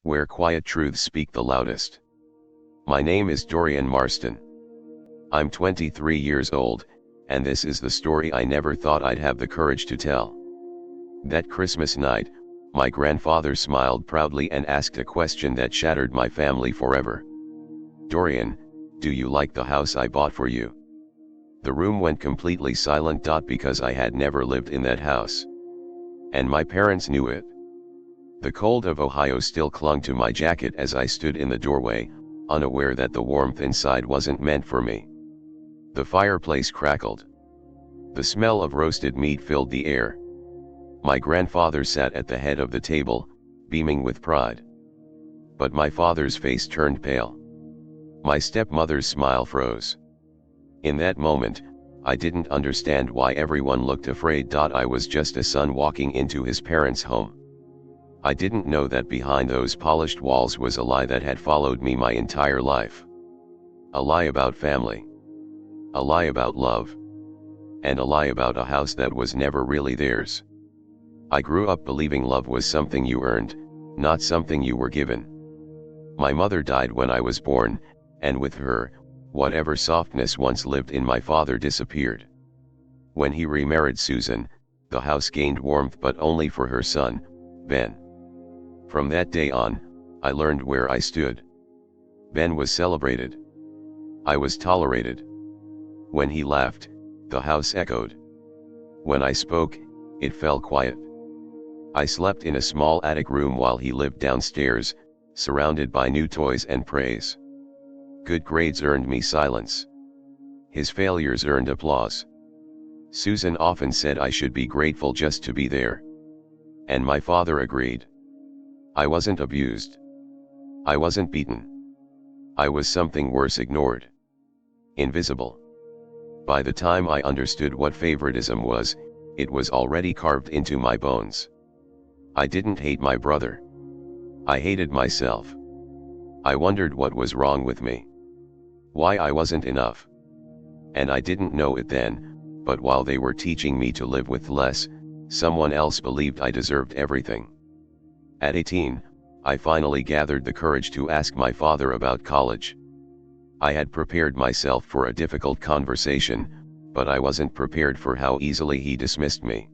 where quiet truths speak the loudest. My name is Dorian Marston. I'm 23 years old, and this is the story I never thought I'd have the courage to tell. That Christmas night, my grandfather smiled proudly and asked a question that shattered my family forever. "Dorian, do you like the house I bought for you?" The room went completely silent. Because I had never lived in that house. And my parents knew it. The cold of Ohio still clung to my jacket as I stood in the doorway, unaware that the warmth inside wasn't meant for me. The fireplace crackled. The smell of roasted meat filled the air. My grandfather sat at the head of the table, beaming with pride. But my father's face turned pale. My stepmother's smile froze. In that moment, I didn't understand why everyone looked afraid. I was just a son walking into his parents' home. I didn't know that behind those polished walls was a lie that had followed me my entire life. A lie about family. A lie about love. And a lie about a house that was never really theirs. I grew up believing love was something you earned, not something you were given. My mother died when I was born, and with her, whatever softness once lived in my father disappeared. When he remarried Susan, the house gained warmth, but only for her son, Ben. From that day on, I learned where I stood. Ben was celebrated. I was tolerated. When he laughed, the house echoed. When I spoke, it fell quiet. I slept in a small attic room while he lived downstairs, surrounded by new toys and praise. Good grades earned me silence. His failures earned applause. Susan often said I should be grateful just to be there. And my father agreed. I wasn't abused. I wasn't beaten. I was something worse: ignored. Invisible. By the time I understood what favoritism was, it was already carved into my bones. I didn't hate my brother. I hated myself. I wondered what was wrong with me. Why I wasn't enough. And I didn't know it then, but while they were teaching me to live with less, someone else believed I deserved everything. At 18, I finally gathered the courage to ask my father about college. I had prepared myself for a difficult conversation, but I wasn't prepared for how easily he dismissed me.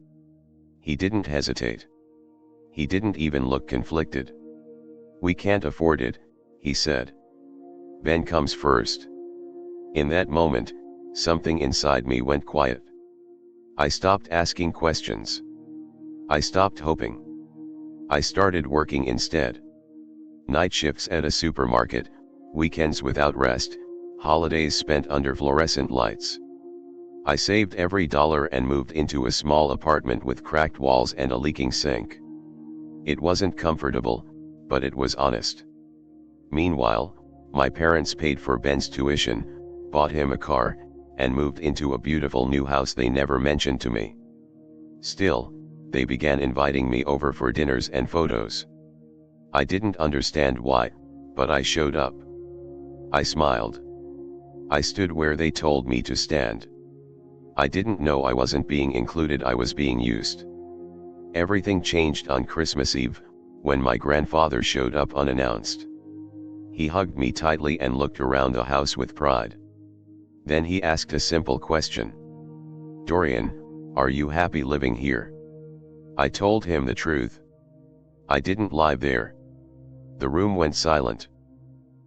He didn't hesitate. He didn't even look conflicted. "We can't afford it," he said. "Ben comes first." In that moment, something inside me went quiet. I stopped asking questions. I stopped hoping. I started working instead. Night shifts at a supermarket, weekends without rest, holidays spent under fluorescent lights. I saved every dollar and moved into a small apartment with cracked walls and a leaking sink. It wasn't comfortable, but it was honest. Meanwhile, my parents paid for Ben's tuition, bought him a car, and moved into a beautiful new house they never mentioned to me. Still, they began inviting me over for dinners and photos. I didn't understand why, but I showed up. I smiled. I stood where they told me to stand. I didn't know I wasn't being included, I was being used. Everything changed on Christmas Eve, when my grandfather showed up unannounced. He hugged me tightly and looked around the house with pride. Then he asked a simple question. "Dorian, are you happy living here?" I told him the truth. I didn't lie there. The room went silent.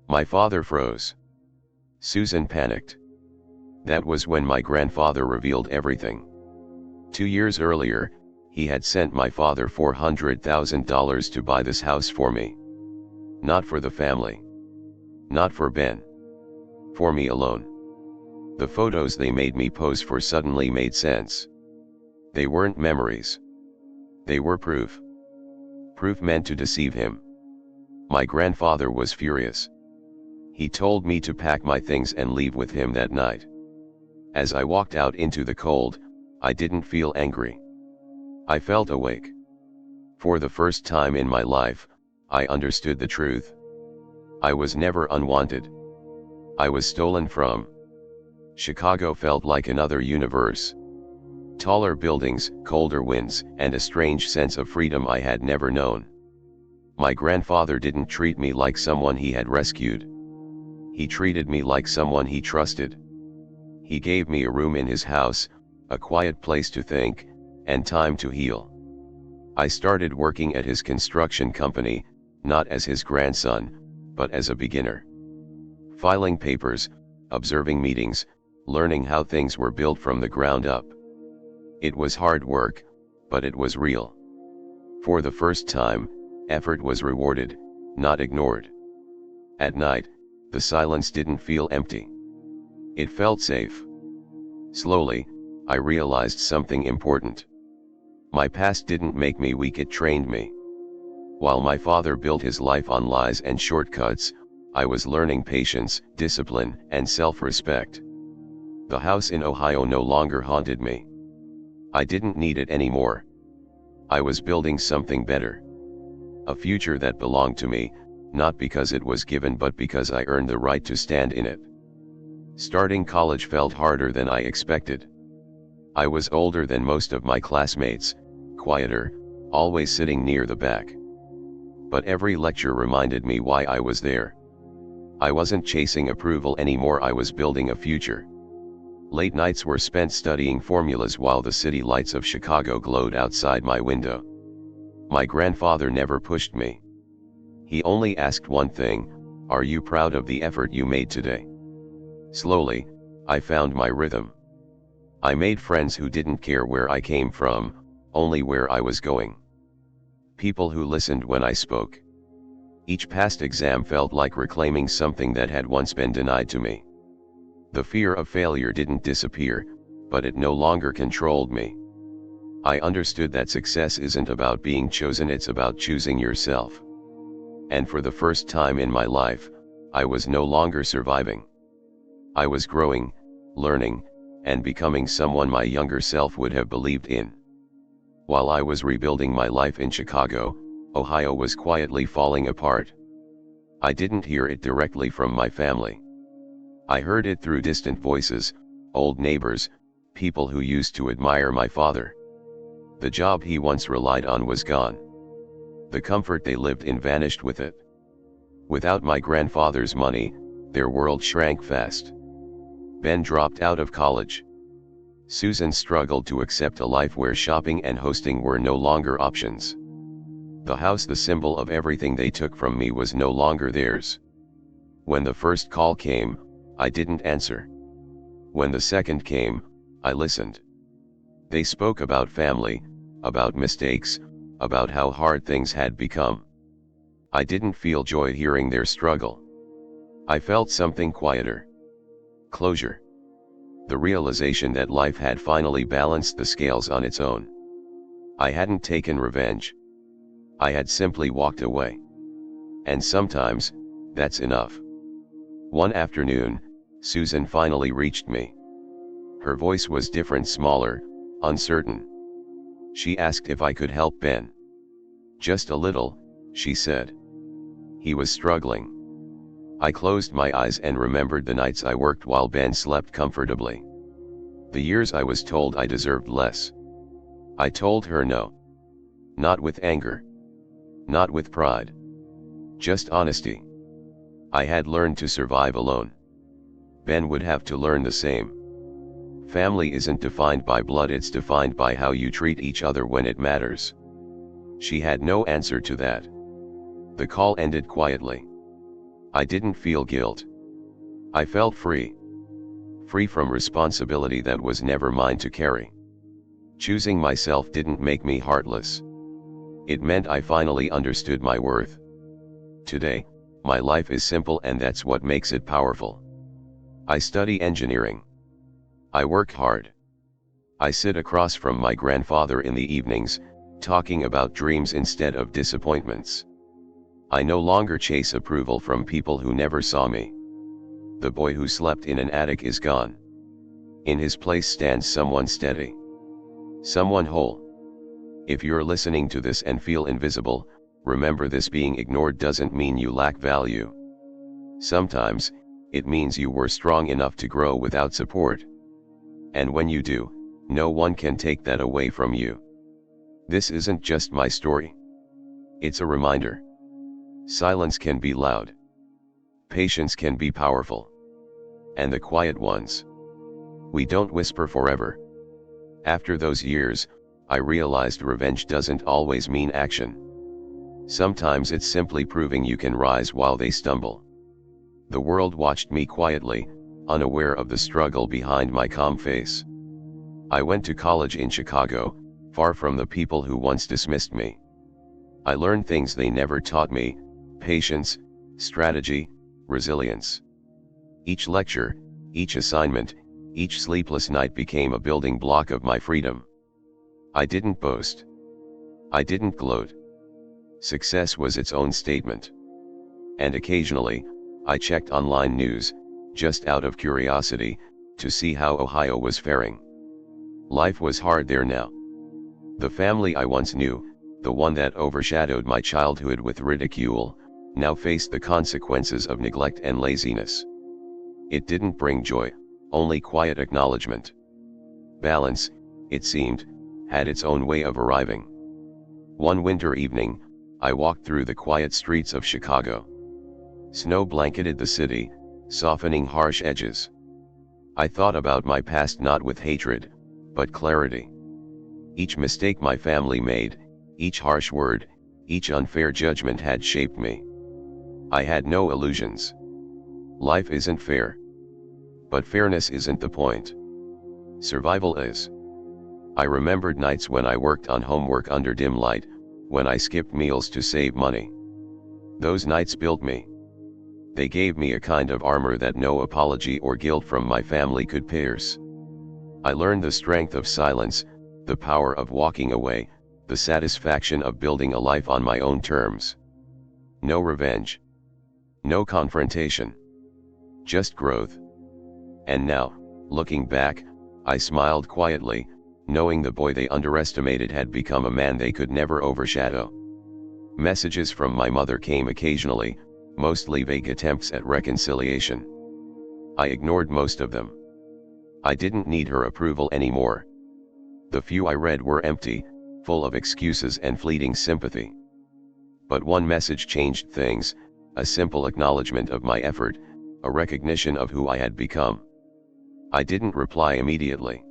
My father froze. Susan panicked. That was when my grandfather revealed everything. 2 years earlier, he had sent my father $400,000 to buy this house for me. Not for the family. Not for Ben. For me alone. The photos they made me pose for suddenly made sense. They weren't memories. They were proof. Proof meant to deceive him. My grandfather was furious. He told me to pack my things and leave with him that night. As I walked out into the cold, I didn't feel angry. I felt awake. For the first time in my life, I understood the truth. I was never unwanted. I was stolen from. Chicago felt like another universe. Taller buildings, colder winds, and a strange sense of freedom I had never known. My grandfather didn't treat me like someone he had rescued. He treated me like someone he trusted. He gave me a room in his house, a quiet place to think, and time to heal. I started working at his construction company, not as his grandson, but as a beginner. Filing papers, observing meetings, learning how things were built from the ground up. It was hard work, but it was real. For the first time, effort was rewarded, not ignored. At night, the silence didn't feel empty. It felt safe. Slowly, I realized something important. My past didn't make me weak, it trained me. While my father built his life on lies and shortcuts, I was learning patience, discipline, and self-respect. The house in Ohio no longer haunted me. I didn't need it anymore. I was building something better. A future that belonged to me, not because it was given but because I earned the right to stand in it. Starting college felt harder than I expected. I was older than most of my classmates, quieter, always sitting near the back. But every lecture reminded me why I was there. I wasn't chasing approval anymore, I was building a future. Late nights were spent studying formulas while the city lights of Chicago glowed outside my window. My grandfather never pushed me. He only asked one thing: are you proud of the effort you made today? Slowly, I found my rhythm. I made friends who didn't care where I came from, only where I was going. People who listened when I spoke. Each past exam felt like reclaiming something that had once been denied to me. The fear of failure didn't disappear, but it no longer controlled me. I understood that success isn't about being chosen, it's about choosing yourself. And for the first time in my life, I was no longer surviving. I was growing, learning, and becoming someone my younger self would have believed in. While I was rebuilding my life in Chicago, Ohio was quietly falling apart. I didn't hear it directly from my family. I heard it through distant voices, old neighbors, people who used to admire my father. The job he once relied on was gone. The comfort they lived in vanished with it. Without my grandfather's money, their world shrank fast. Ben dropped out of college. Susan struggled to accept a life where shopping and hosting were no longer options. The house, the symbol of everything they took from me, was no longer theirs. When the first call came, I didn't answer. When the second came, I listened. They spoke about family, about mistakes, about how hard things had become. I didn't feel joy hearing their struggle. I felt something quieter. Closure. The realization that life had finally balanced the scales on its own. I hadn't taken revenge. I had simply walked away. And sometimes, that's enough. One afternoon, Susan finally reached me. Her voice was different, smaller, uncertain. She asked if I could help Ben. Just a little, she said. He was struggling. I closed my eyes and remembered the nights I worked while Ben slept comfortably. The years I was told I deserved less. I told her no. Not with anger. Not with pride. Just honesty. I had learned to survive alone. Ben would have to learn the same. Family isn't defined by blood, it's defined by how you treat each other when it matters. She had no answer to that. The call ended quietly. I didn't feel guilt. I felt free. Free from responsibility that was never mine to carry. Choosing myself didn't make me heartless. It meant I finally understood my worth. Today, my life is simple, and that's what makes it powerful. I study engineering. I work hard. I sit across from my grandfather in the evenings, talking about dreams instead of disappointments. I no longer chase approval from people who never saw me. The boy who slept in an attic is gone. In his place stands someone steady. Someone whole. If you're listening to this and feel invisible, remember this: being ignored doesn't mean you lack value. Sometimes, it means you were strong enough to grow without support. And when you do, no one can take that away from you. This isn't just my story. It's a reminder. Silence can be loud. Patience can be powerful. And the quiet ones. We don't whisper forever. After those years, I realized revenge doesn't always mean action. Sometimes it's simply proving you can rise while they stumble. The world watched me quietly, unaware of the struggle behind my calm face. I went to college in Chicago, far from the people who once dismissed me. I learned things they never taught me: patience, strategy, resilience. Each lecture, each assignment, each sleepless night became a building block of my freedom. I didn't boast. I didn't gloat. Success was its own statement. And occasionally, I checked online news, just out of curiosity, to see how Ohio was faring. Life was hard there now. The family I once knew, the one that overshadowed my childhood with ridicule, now faced the consequences of neglect and laziness. It didn't bring joy, only quiet acknowledgement. Balance, it seemed, had its own way of arriving. One winter evening, I walked through the quiet streets of Chicago. Snow blanketed the city, softening harsh edges. I thought about my past not with hatred, but clarity. Each mistake my family made, each harsh word, each unfair judgment had shaped me. I had no illusions. Life isn't fair. But fairness isn't the point. Survival is. I remembered nights when I worked on homework under dim light, when I skipped meals to save money. Those nights built me. They gave me a kind of armor that no apology or guilt from my family could pierce. I learned the strength of silence, the power of walking away, the satisfaction of building a life on my own terms. No revenge. No confrontation. Just growth. And now, looking back, I smiled quietly, knowing the boy they underestimated had become a man they could never overshadow. Messages from my mother came occasionally, mostly vague attempts at reconciliation. I ignored most of them. I didn't need her approval anymore. The few I read were empty, full of excuses and fleeting sympathy. But one message changed things, a simple acknowledgement of my effort, a recognition of who I had become. I didn't reply immediately.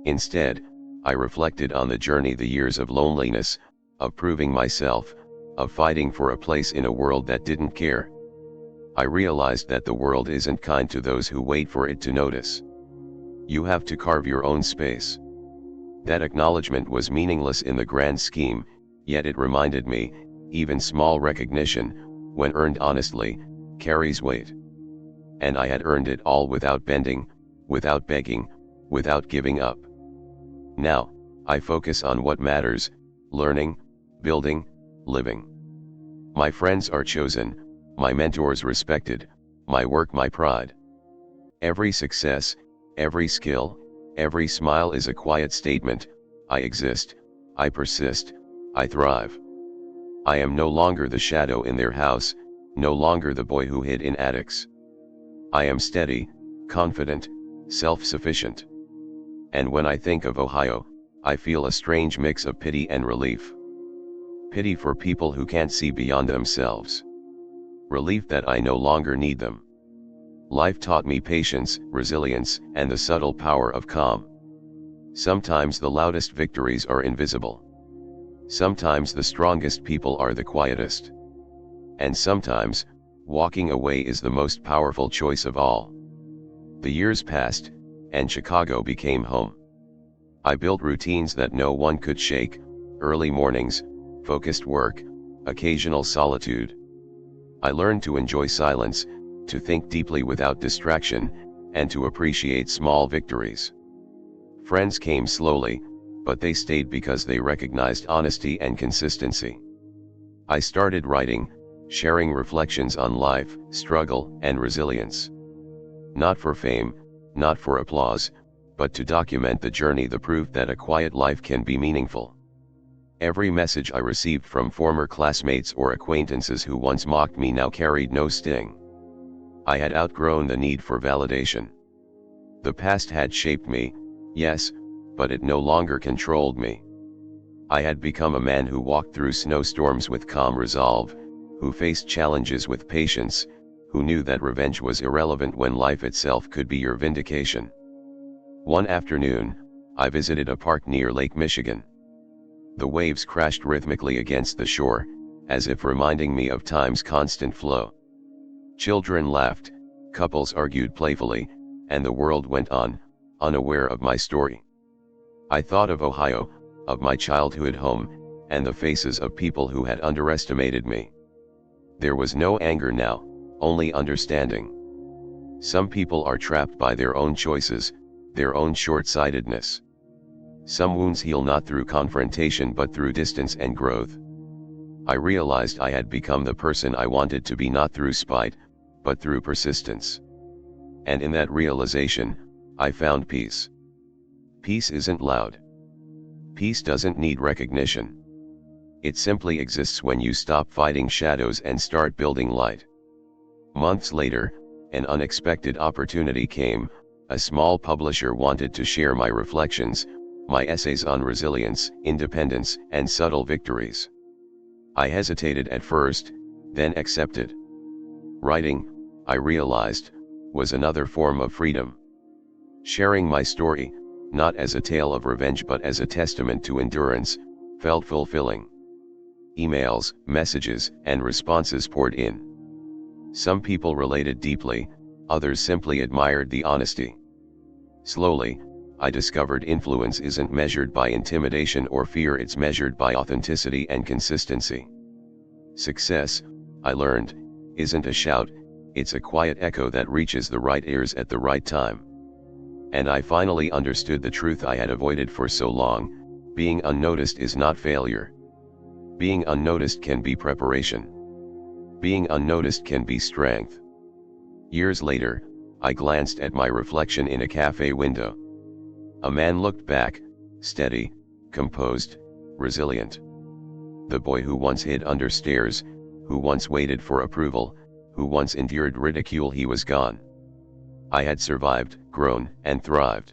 Instead, I reflected on the journey, the years of loneliness, of proving myself, of fighting for a place in a world that didn't care. I realized that the world isn't kind to those who wait for it to notice. You have to carve your own space. That acknowledgement was meaningless in the grand scheme, yet it reminded me, even small recognition, when earned honestly, carries weight. And I had earned it all without bending, without begging, without giving up. Now, I focus on what matters: learning, building, living. My friends are chosen, my mentors respected, my work my pride. Every success, every skill, every smile is a quiet statement: I exist, I persist, I thrive. I am no longer the shadow in their house, no longer the boy who hid in attics. I am steady, confident, self-sufficient. And when I think of Ohio, I feel a strange mix of pity and relief. Pity for people who can't see beyond themselves. Relief that I no longer need them. Life taught me patience, resilience, and the subtle power of calm. Sometimes the loudest victories are invisible. Sometimes the strongest people are the quietest. And sometimes, walking away is the most powerful choice of all. The years passed, and Chicago became home. I built routines that no one could shake: early mornings, focused work, occasional solitude. I learned to enjoy silence, to think deeply without distraction, and to appreciate small victories. Friends came slowly, but they stayed because they recognized honesty and consistency. I started writing, sharing reflections on life, struggle, and resilience. Not for fame, not for applause, but to document the journey, the proof that a quiet life can be meaningful. Every message I received from former classmates or acquaintances who once mocked me now carried no sting. I had outgrown the need for validation. The past had shaped me, yes, but it no longer controlled me. I had become a man who walked through snowstorms with calm resolve, who faced challenges with patience, who knew that revenge was irrelevant when life itself could be your vindication. One afternoon, I visited a park near Lake Michigan. The waves crashed rhythmically against the shore, as if reminding me of time's constant flow. Children laughed, couples argued playfully, and the world went on, unaware of my story. I thought of Ohio, of my childhood home, and the faces of people who had underestimated me. There was no anger now, only understanding. Some people are trapped by their own choices, their own short-sightedness. Some wounds heal not through confrontation but through distance and growth. I realized I had become the person I wanted to be not through spite, but through persistence. And in that realization, I found peace. Peace isn't loud. Peace doesn't need recognition. It simply exists when you stop fighting shadows and start building light. Months later, an unexpected opportunity came. A small publisher wanted to share my reflections, my essays on resilience, independence, and subtle victories. I hesitated at first, then accepted. Writing, I realized, was another form of freedom. Sharing my story, not as a tale of revenge but as a testament to endurance, felt fulfilling. Emails, messages, and responses poured in. Some people related deeply, others simply admired the honesty. Slowly, I discovered influence isn't measured by intimidation or fear, it's measured by authenticity and consistency. Success, I learned, isn't a shout, it's a quiet echo that reaches the right ears at the right time. And I finally understood the truth I had avoided for so long: being unnoticed is not failure. Being unnoticed can be preparation. Being unnoticed can be strength. Years later, I glanced at my reflection in a cafe window. A man looked back, steady, composed, resilient. The boy who once hid under stairs, who once waited for approval, who once endured ridicule, he was gone. I had survived, grown, and thrived.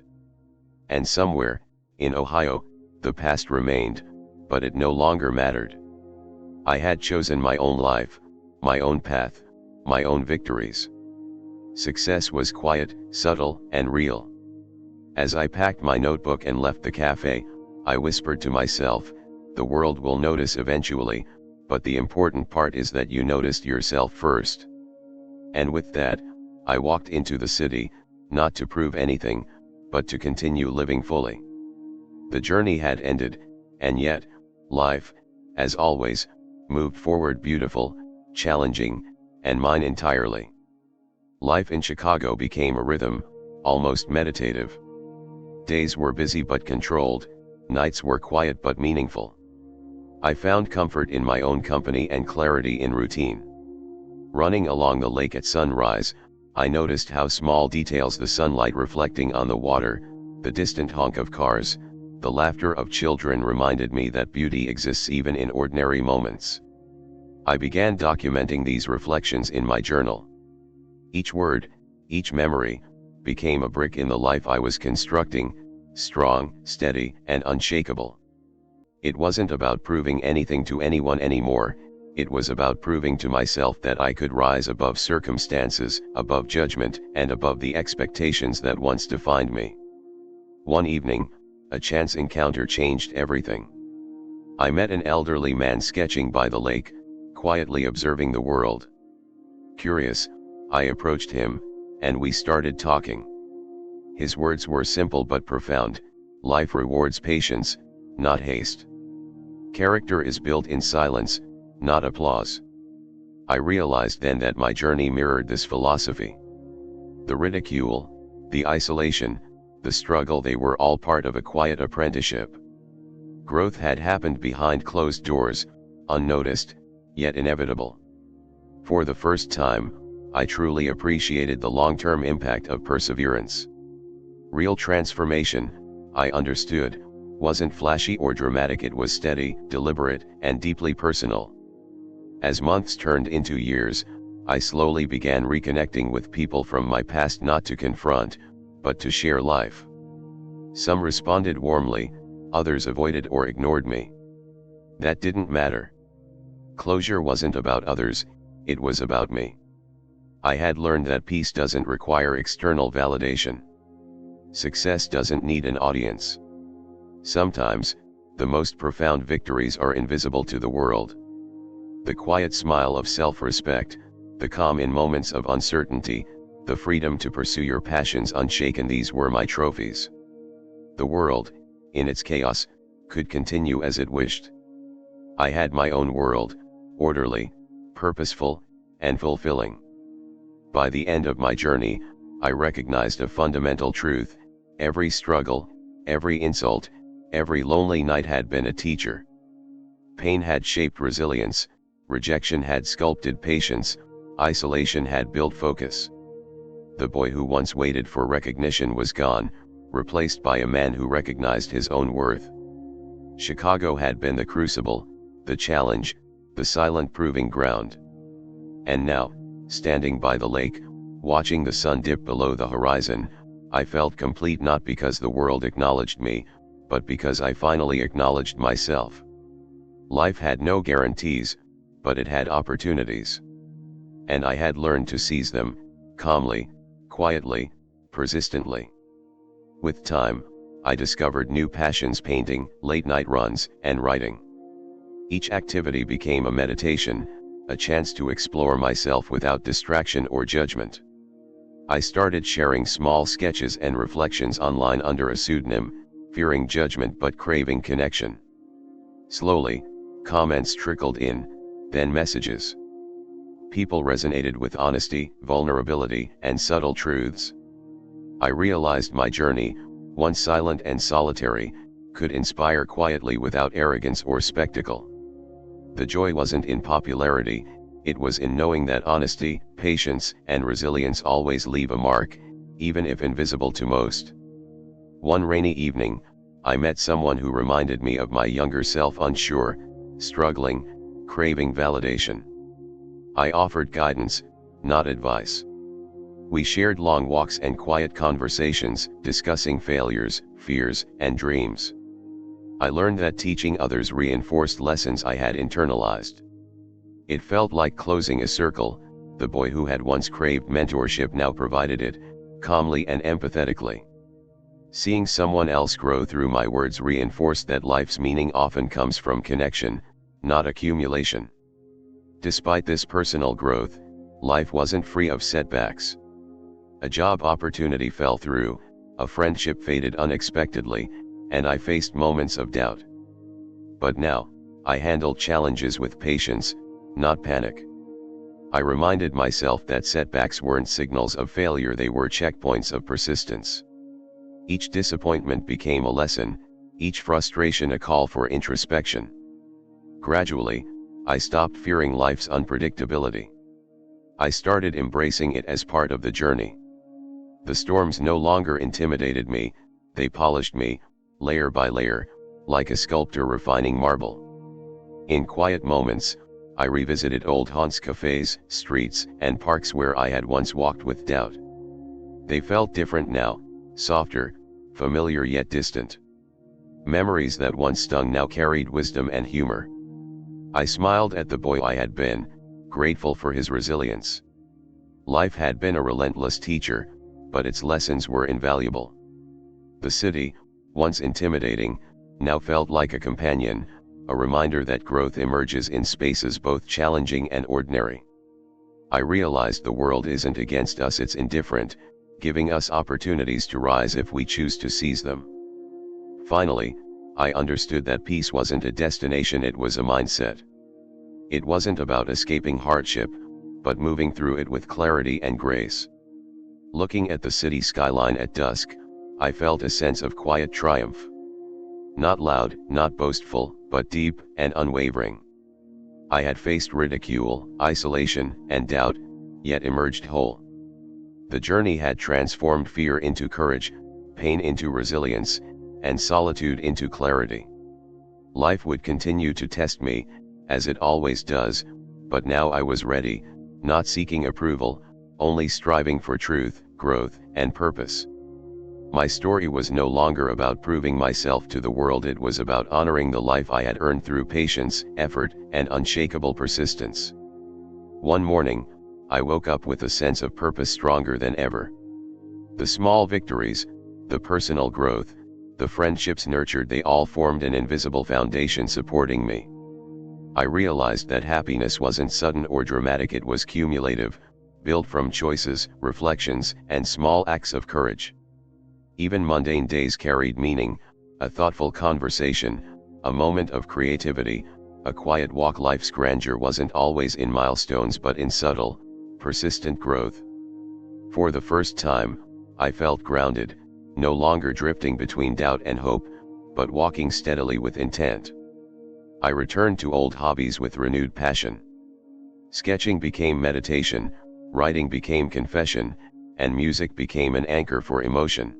And somewhere, in Ohio, the past remained, but it no longer mattered. I had chosen my own life, my own path, my own victories. Success was quiet, subtle, and real. As I packed my notebook and left the cafe, I whispered to myself, the world will notice eventually, but the important part is that you noticed yourself first. And with that, I walked into the city, not to prove anything, but to continue living fully. The journey had ended, and yet, life, as always, moved forward, beautiful, challenging, and mine entirely. Life in Chicago became a rhythm, almost meditative. Days were busy but controlled, nights were quiet but meaningful. I found comfort in my own company and clarity in routine. Running along the lake at sunrise, I noticed how small details, the sunlight reflecting on the water, the distant honk of cars, the laughter of children, reminded me that beauty exists even in ordinary moments. I began documenting these reflections in my journal. Each word, each memory, became a brick in the life I was constructing, strong, steady, and unshakable. It wasn't about proving anything to anyone anymore, it was about proving to myself that I could rise above circumstances, above judgment, and above the expectations that once defined me. One evening, a chance encounter changed everything. I met an elderly man sketching by the lake, quietly observing the world. Curious, I approached him, and we started talking. His words were simple but profound: life rewards patience, not haste. Character is built in silence, not applause. I realized then that my journey mirrored this philosophy. The ridicule, the isolation, the struggle, they were all part of a quiet apprenticeship. Growth had happened behind closed doors, unnoticed, yet inevitable. For the first time, I truly appreciated the long-term impact of perseverance. Real transformation, I understood, wasn't flashy or dramatic, it was steady, deliberate, and deeply personal. As months turned into years, I slowly began reconnecting with people from my past, not to confront, but to share life. Some responded warmly, others avoided or ignored me. That didn't matter. Closure wasn't about others, it was about me. I had learned that peace doesn't require external validation. Success doesn't need an audience. Sometimes, the most profound victories are invisible to the world. The quiet smile of self-respect, the calm in moments of uncertainty, the freedom to pursue your passions unshaken, these were my trophies. The world, in its chaos, could continue as it wished. I had my own world, orderly, purposeful, and fulfilling. By the end of my journey, I recognized a fundamental truth: every struggle, every insult, every lonely night had been a teacher. Pain had shaped resilience, rejection had sculpted patience, isolation had built focus. The boy who once waited for recognition was gone, replaced by a man who recognized his own worth. Chicago had been the crucible, the challenge, the silent proving ground. And now, standing by the lake, watching the sun dip below the horizon, I felt complete, not because the world acknowledged me, but because I finally acknowledged myself. Life had no guarantees, but it had opportunities. And I had learned to seize them, calmly, quietly, persistently. With time, I discovered new passions: painting, late-night runs, and writing. Each activity became a meditation, a chance to explore myself without distraction or judgment. I started sharing small sketches and reflections online under a pseudonym, fearing judgment but craving connection. Slowly, comments trickled in, then messages. People resonated with honesty, vulnerability, and subtle truths. I realized my journey, once silent and solitary, could inspire quietly without arrogance or spectacle. The joy wasn't in popularity, it was in knowing that honesty, patience, and resilience always leave a mark, even if invisible to most. One rainy evening, I met someone who reminded me of my younger self, unsure, struggling, craving validation. I offered guidance, not advice. We shared long walks and quiet conversations, discussing failures, fears, and dreams. I learned that teaching others reinforced lessons I had internalized. It felt like closing a circle. The boy who had once craved mentorship now provided it, calmly and empathetically. Seeing someone else grow through my words reinforced that life's meaning often comes from connection, not accumulation. Despite this personal growth, life wasn't free of setbacks. A job opportunity fell through, a friendship faded unexpectedly, and I faced moments of doubt. But now, I handled challenges with patience, not panic. I reminded myself that setbacks weren't signals of failure, they were checkpoints of persistence. Each disappointment became a lesson, each frustration a call for introspection. Gradually, I stopped fearing life's unpredictability. I started embracing it as part of the journey. The storms no longer intimidated me, they polished me, layer by layer, like a sculptor refining marble. In quiet moments, I revisited old haunts, cafes, streets, and parks where I had once walked with doubt. They felt different now, softer, familiar yet distant. Memories that once stung now carried wisdom and humor. I smiled at the boy I had been, grateful for his resilience. Life had been a relentless teacher, but its lessons were invaluable. The city, once intimidating, now felt like a companion, a reminder that growth emerges in spaces both challenging and ordinary. I realized the world isn't against us, it's indifferent, giving us opportunities to rise if we choose to seize them. Finally, I understood that peace wasn't a destination, it was a mindset. It wasn't about escaping hardship, but moving through it with clarity and grace. Looking at the city skyline at dusk, I felt a sense of quiet triumph. Not loud, not boastful, but deep and unwavering. I had faced ridicule, isolation, and doubt, yet emerged whole. The journey had transformed fear into courage, pain into resilience, and solitude into clarity. Life would continue to test me, as it always does, but now I was ready, not seeking approval, only striving for truth, growth, and purpose. My story was no longer about proving myself to the world, it was about honoring the life I had earned through patience, effort, and unshakable persistence. One morning, I woke up with a sense of purpose stronger than ever. The small victories, the personal growth, the friendships nurtured, they all formed an invisible foundation supporting me. I realized that happiness wasn't sudden or dramatic, it was cumulative, built from choices, reflections, and small acts of courage. Even mundane days carried meaning, a thoughtful conversation, a moment of creativity, a quiet walk. Life's grandeur wasn't always in milestones but in subtle, persistent growth. For the first time, I felt grounded, no longer drifting between doubt and hope, but walking steadily with intent. I returned to old hobbies with renewed passion. Sketching became meditation, writing became confession, and music became an anchor for emotion.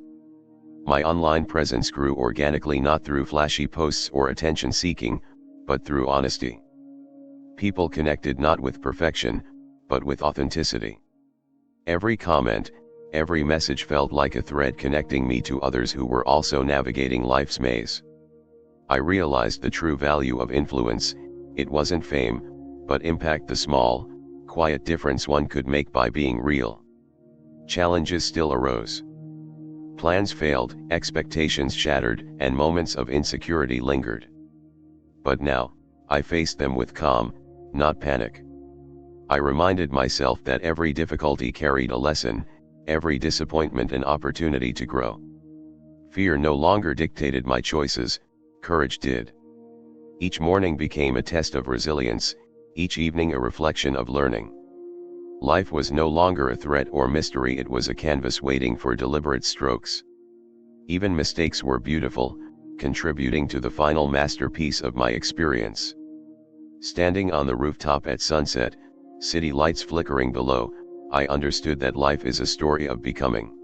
My online presence grew organically, not through flashy posts or attention seeking, but through honesty. People connected not with perfection, but with authenticity. Every comment, every message felt like a thread connecting me to others who were also navigating life's maze. I realized the true value of influence. It wasn't fame, but impact, the small, quiet difference one could make by being real. Challenges still arose. Plans failed, expectations shattered, and moments of insecurity lingered. But now, I faced them with calm, not panic. I reminded myself that every difficulty carried a lesson, every disappointment an opportunity to grow. Fear no longer dictated my choices, courage did. Each morning became a test of resilience, each evening a reflection of learning. Life was no longer a threat or mystery, it was a canvas waiting for deliberate strokes. Even mistakes were beautiful, contributing to the final masterpiece of my experience. Standing on the rooftop at sunset, city lights flickering below, I understood that life is a story of becoming.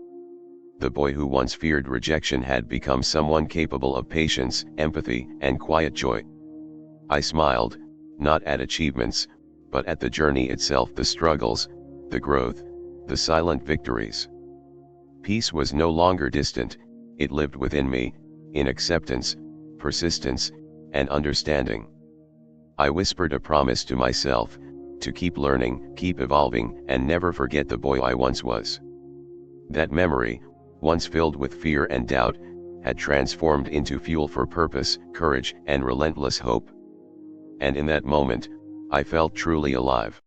The boy who once feared rejection had become someone capable of patience, empathy, and quiet joy. I smiled, not at achievements, but at the journey itself, the struggles, the growth, the silent victories. Peace was no longer distant, it lived within me, in acceptance, persistence, and understanding. I whispered a promise to myself, to keep learning, keep evolving, and never forget the boy I once was. That memory, once filled with fear and doubt, had transformed into fuel for purpose, courage, and relentless hope. And in that moment, I felt truly alive.